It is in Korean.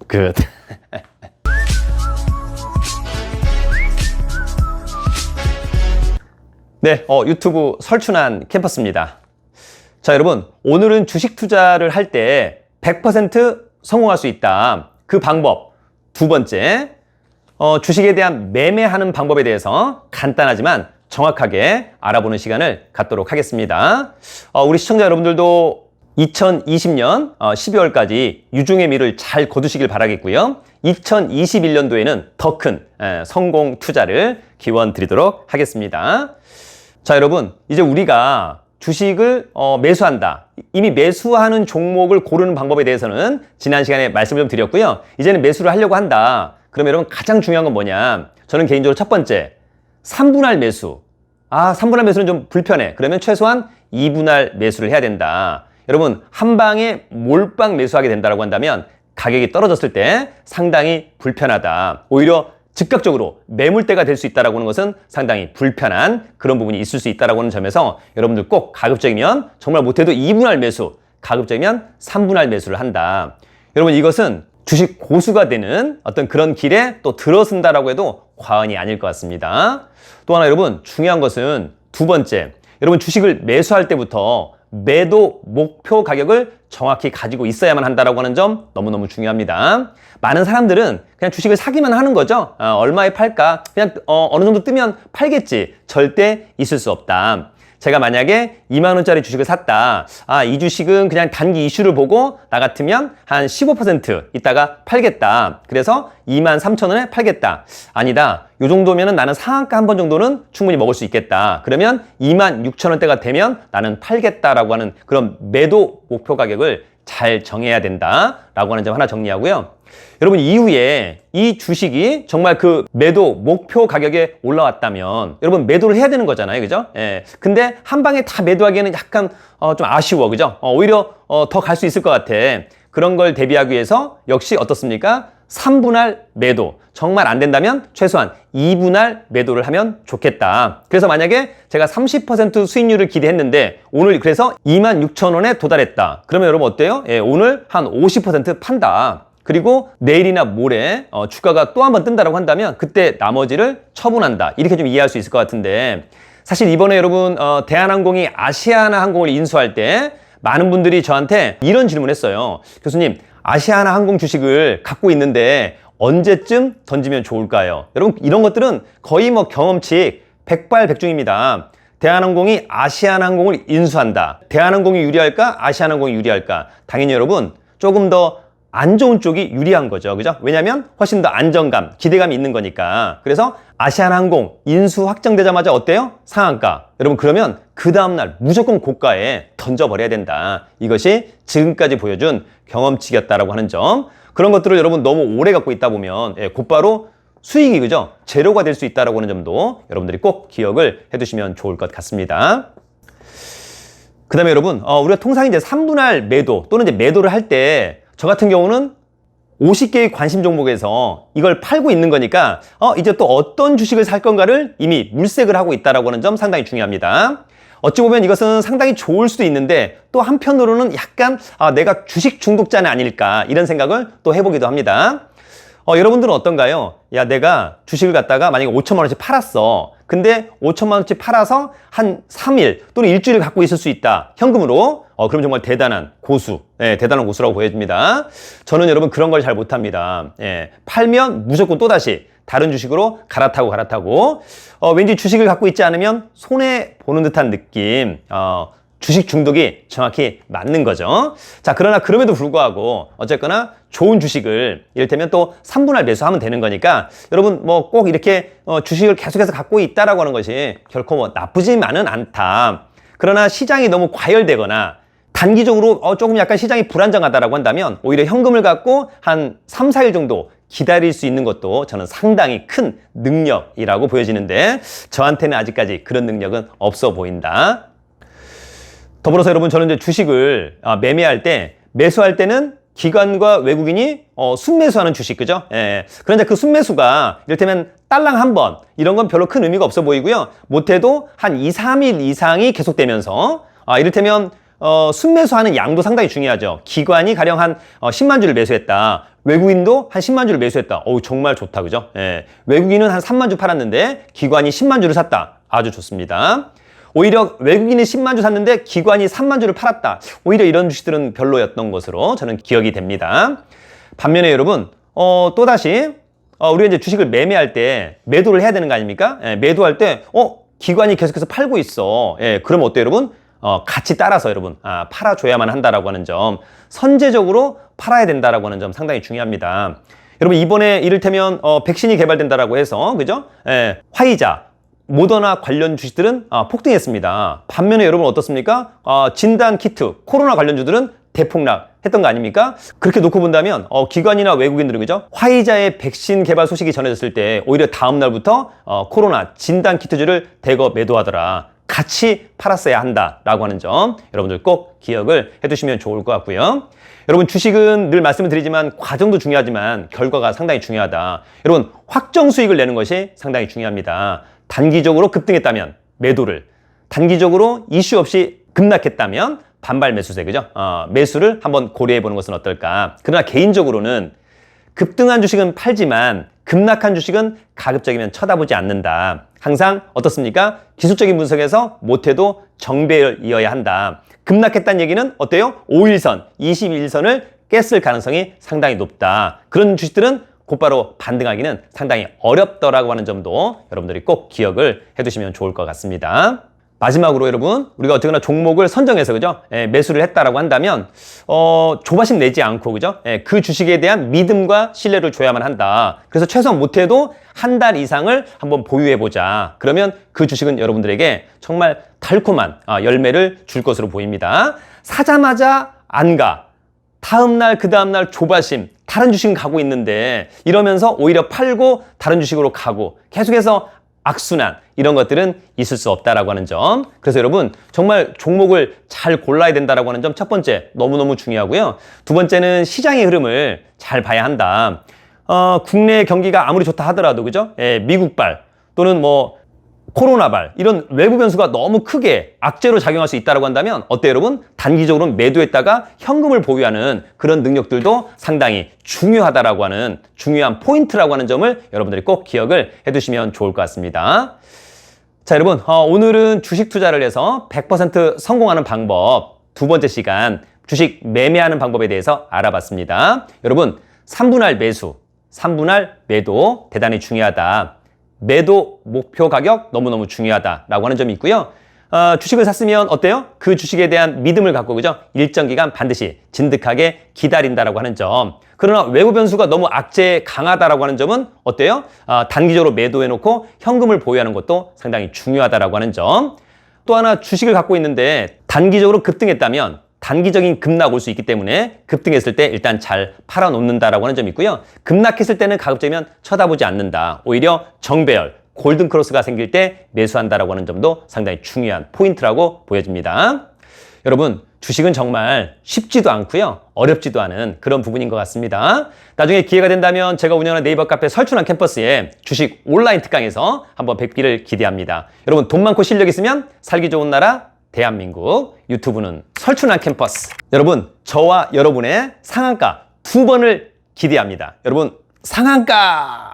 굿. 네, 유튜브 설춘한 캠퍼스입니다. 자, 여러분, 오늘은 주식 투자를 할 때 100% 성공할 수 있다. 그 방법. 두 번째, 주식에 대한 매매하는 방법에 대해서 간단하지만 정확하게 알아보는 시간을 갖도록 하겠습니다. 우리 시청자 여러분들도 2020년 12월까지 유중의 미를 잘 거두시길 바라겠고요. 2021년도에는 더 큰 성공 투자를 기원 드리도록 하겠습니다. 자, 여러분, 이제 우리가 주식을 매수한다. 이미 매수하는 종목을 고르는 방법에 대해서는 지난 시간에 말씀을 좀 드렸고요. 이제는 매수를 하려고 한다. 그러면 여러분 가장 중요한 건 뭐냐? 저는 개인적으로 첫 번째, 3분할 매수. 3분할 매수는 좀 불편해. 그러면 최소한 2분할 매수를 해야 된다. 여러분, 한 방에 몰빵 매수하게 된다고 한다면 가격이 떨어졌을 때 상당히 불편하다. 오히려 즉각적으로 매물대가 될 수 있다는 것은 상당히 불편한 그런 부분이 있을 수 있다는 하는 점에서 여러분들 꼭 가급적이면 정말 못해도 2분할 매수, 가급적이면 3분할 매수를 한다. 여러분, 이것은 주식 고수가 되는 어떤 그런 길에 또 들어선다라고 해도 과언이 아닐 것 같습니다. 또 하나 여러분, 중요한 것은 두 번째, 여러분 주식을 매수할 때부터 매도 목표 가격을 정확히 가지고 있어야만 한다라고 하는 점 너무너무 중요합니다. 많은 사람들은 그냥 주식을 사기만 하는 거죠. 얼마에 팔까? 그냥 어느 정도 뜨면 팔겠지. 절대 있을 수 없다. 제가 만약에 2만 원짜리 주식을 샀다. 이 주식은 그냥 단기 이슈를 보고 나 같으면 한 15% 있다가 팔겠다. 그래서 2만 3천 원에 팔겠다. 아니다. 요 정도면은 나는 상한가 한 번 정도는 충분히 먹을 수 있겠다. 그러면 2만 6천 원대가 되면 나는 팔겠다라고 하는 그런 매도 목표 가격을 잘 정해야 된다라고 하는 점 하나 정리하고요. 여러분, 이후에 이 주식이 정말 그 매도 목표 가격에 올라왔다면 여러분 매도를 해야 되는 거잖아요. 그죠? 예. 근데 한 방에 다 매도하기에는 약간 좀 아쉬워. 그죠? 오히려 더 갈 수 있을 것 같아. 그런 걸 대비하기 위해서 역시 어떻습니까? 3분할 매도. 정말 안 된다면 최소한 2분할 매도를 하면 좋겠다. 그래서 만약에 제가 30% 수익률을 기대했는데 오늘 그래서 26,000원에 도달했다. 그러면 여러분 어때요? 예, 오늘 한 50% 판다. 그리고 내일이나 모레 주가가 또 한 번 뜬다라고 한다면 그때 나머지를 처분한다. 이렇게 좀 이해할 수 있을 것 같은데, 사실 이번에 여러분 대한항공이 아시아나항공을 인수할 때 많은 분들이 저한테 이런 질문을 했어요. 교수님, 아시아나항공 주식을 갖고 있는데 언제쯤 던지면 좋을까요? 여러분, 이런 것들은 거의 뭐 경험치 백발백중입니다. 대한항공이 아시아나항공을 인수한다. 대한항공이 유리할까? 아시아나항공이 유리할까? 당연히 여러분 조금 더 안 좋은 쪽이 유리한 거죠. 그죠? 왜냐면 훨씬 더 안정감, 기대감이 있는 거니까. 그래서 아시아나항공 인수 확정되자마자 어때요? 상한가. 여러분, 그러면 그 다음날 무조건 고가에 던져버려야 된다. 이것이 지금까지 보여준 경험치였다라고 하는 점. 그런 것들을 여러분 너무 오래 갖고 있다 보면 곧바로 수익이, 그죠? 제로가 될 수 있다라고 하는 점도 여러분들이 꼭 기억을 해두시면 좋을 것 같습니다. 그 다음에 여러분, 우리가 통상 이제 3분할 매도 또는 이제 매도를 할 때 저 같은 경우는 50개의 관심 종목에서 이걸 팔고 있는 거니까 이제 또 어떤 주식을 살 건가를 이미 물색을 하고 있다라고 하는 점 상당히 중요합니다. 어찌 보면 이것은 상당히 좋을 수도 있는데 또 한편으로는 약간 내가 주식 중독자는 아닐까 이런 생각을 또 해보기도 합니다. 여러분들은 어떤가요? 야, 내가 주식을 갖다가 만약에 5천만 원씩 팔았어. 근데 5천만 원씩 팔아서 한 3일 또는 일주일 갖고 있을 수 있다. 현금으로. 그럼 정말 대단한 고수. 대단한 고수라고 보여집니다. 저는 여러분 그런 걸 잘 못합니다. 팔면 무조건 또다시 다른 주식으로 갈아타고 왠지 주식을 갖고 있지 않으면 손해보는 듯한 느낌. 주식 중독이 정확히 맞는 거죠. 자, 그러나 그럼에도 불구하고 어쨌거나 좋은 주식을 이를테면 또 3분할 매수하면 되는 거니까 여러분 뭐 꼭 이렇게 주식을 계속해서 갖고 있다라고 하는 것이 결코 뭐 나쁘지만은 않다. 그러나 시장이 너무 과열되거나 단기적으로 조금 약간 시장이 불안정하다라고 한다면 오히려 현금을 갖고 한 3, 4일 정도 기다릴 수 있는 것도 저는 상당히 큰 능력이라고 보여지는데 저한테는 아직까지 그런 능력은 없어 보인다. 더불어서 여러분 저는 이제 주식을 매매할 때 매수할 때는 기관과 외국인이 순매수하는 주식, 그죠? 그런데 그 순매수가 이를테면 딸랑 한 번 이런 건 별로 큰 의미가 없어 보이고요. 못해도 한 2, 3일 이상이 계속되면서 이를테면 순매수하는 양도 상당히 중요하죠. 기관이 가령 한 10만 주를 매수했다. 외국인도 한 10만 주를 매수했다. 어우, 정말 좋다. 그죠? 예. 외국인은 한 3만 주 팔았는데 기관이 10만 주를 샀다. 아주 좋습니다. 오히려 외국인이 10만 주 샀는데 기관이 3만 주를 팔았다. 오히려 이런 주식들은 별로였던 것으로 저는 기억이 됩니다. 반면에 여러분, 또다시, 우리가 이제 주식을 매매할 때 매도를 해야 되는 거 아닙니까? 예, 매도할 때, 기관이 계속해서 팔고 있어. 예, 그럼 어때요, 여러분? 같이 따라서 여러분, 팔아줘야만 한다라고 하는 점, 선제적으로 팔아야 된다라고 하는 점 상당히 중요합니다. 여러분, 이번에 이를테면, 백신이 개발된다라고 해서, 그죠? 예, 화이자, 모더나 관련 주식들은 폭등했습니다. 반면에 여러분 어떻습니까? 진단 키트, 코로나 관련주들은 대폭락했던 거 아닙니까? 그렇게 놓고 본다면 기관이나 외국인들은 그죠? 화이자의 백신 개발 소식이 전해졌을 때 오히려 다음 날부터 코로나 진단 키트주를 대거 매도하더라. 같이 팔았어야 한다라고 하는 점 여러분들 꼭 기억을 해두시면 좋을 것 같고요. 여러분 주식은 늘 말씀을 드리지만 과정도 중요하지만 결과가 상당히 중요하다. 여러분 확정 수익을 내는 것이 상당히 중요합니다. 단기적으로 급등했다면 매도를, 단기적으로 이슈 없이 급락했다면 반발 매수세, 그죠? 매수를 한번 고려해 보는 것은 어떨까? 그러나 개인적으로는 급등한 주식은 팔지만 급락한 주식은 가급적이면 쳐다보지 않는다. 항상 어떻습니까? 기술적인 분석에서 못해도 정배열이어야 한다. 급락했다는 얘기는 어때요? 5일선, 21일선을 깼을 가능성이 상당히 높다. 그런 주식들은 곧바로 반등하기는 상당히 어렵더라고 하는 점도 여러분들이 꼭 기억을 해두시면 좋을 것 같습니다. 마지막으로 여러분, 우리가 어쨌거나 종목을 선정해서 그죠? 매수를 했다라고 한다면 조바심 내지 않고 그죠? 그 주식에 대한 믿음과 신뢰를 줘야만 한다. 그래서 최소한 못해도 한 달 이상을 한번 보유해보자. 그러면 그 주식은 여러분들에게 정말 달콤한 열매를 줄 것으로 보입니다. 사자마자 안 가. 다음날 그 다음날 조바심, 다른 주식은 가고 있는데 이러면서 오히려 팔고 다른 주식으로 가고 계속해서 악순환 이런 것들은 있을 수 없다라고 하는 점. 그래서 여러분 정말 종목을 잘 골라야 된다라고 하는 점 첫 번째 너무너무 중요하고요. 두 번째는 시장의 흐름을 잘 봐야 한다. 국내 경기가 아무리 좋다 하더라도 그죠? 미국발 또는 뭐 코로나발 이런 외부 변수가 너무 크게 악재로 작용할 수 있다고 한다면 어때요 여러분? 단기적으로 매도했다가 현금을 보유하는 그런 능력들도 상당히 중요하다라고 하는 중요한 포인트라고 하는 점을 여러분들이 꼭 기억을 해두시면 좋을 것 같습니다. 자 여러분 오늘은 주식 투자를 해서 100% 성공하는 방법 두 번째 시간 주식 매매하는 방법에 대해서 알아봤습니다. 여러분 3분할 매수, 3분할 매도 대단히 중요하다. 매도 목표 가격 너무너무 중요하다라고 하는 점이 있고요. 주식을 샀으면 어때요? 그 주식에 대한 믿음을 갖고 그죠? 일정 기간 반드시 진득하게 기다린다라고 하는 점. 그러나 외부 변수가 너무 악재에 강하다라고 하는 점은 어때요? 단기적으로 매도해놓고 현금을 보유하는 것도 상당히 중요하다라고 하는 점. 또 하나 주식을 갖고 있는데 단기적으로 급등했다면 단기적인 급락 올 수 있기 때문에 급등했을 때 일단 잘 팔아놓는다라고 하는 점이 있고요. 급락했을 때는 가급적이면 쳐다보지 않는다. 오히려 정배열, 골든크로스가 생길 때 매수한다라고 하는 점도 상당히 중요한 포인트라고 보여집니다. 여러분 주식은 정말 쉽지도 않고요. 어렵지도 않은 그런 부분인 것 같습니다. 나중에 기회가 된다면 제가 운영하는 네이버 카페 설춘한 캠퍼스에 주식 온라인 특강에서 한번 뵙기를 기대합니다. 여러분 돈 많고 실력 있으면 살기 좋은 나라 대한민국 유튜브는 설춘한 캠퍼스. 여러분 저와 여러분의 상한가 2번을 기대합니다. 여러분 상한가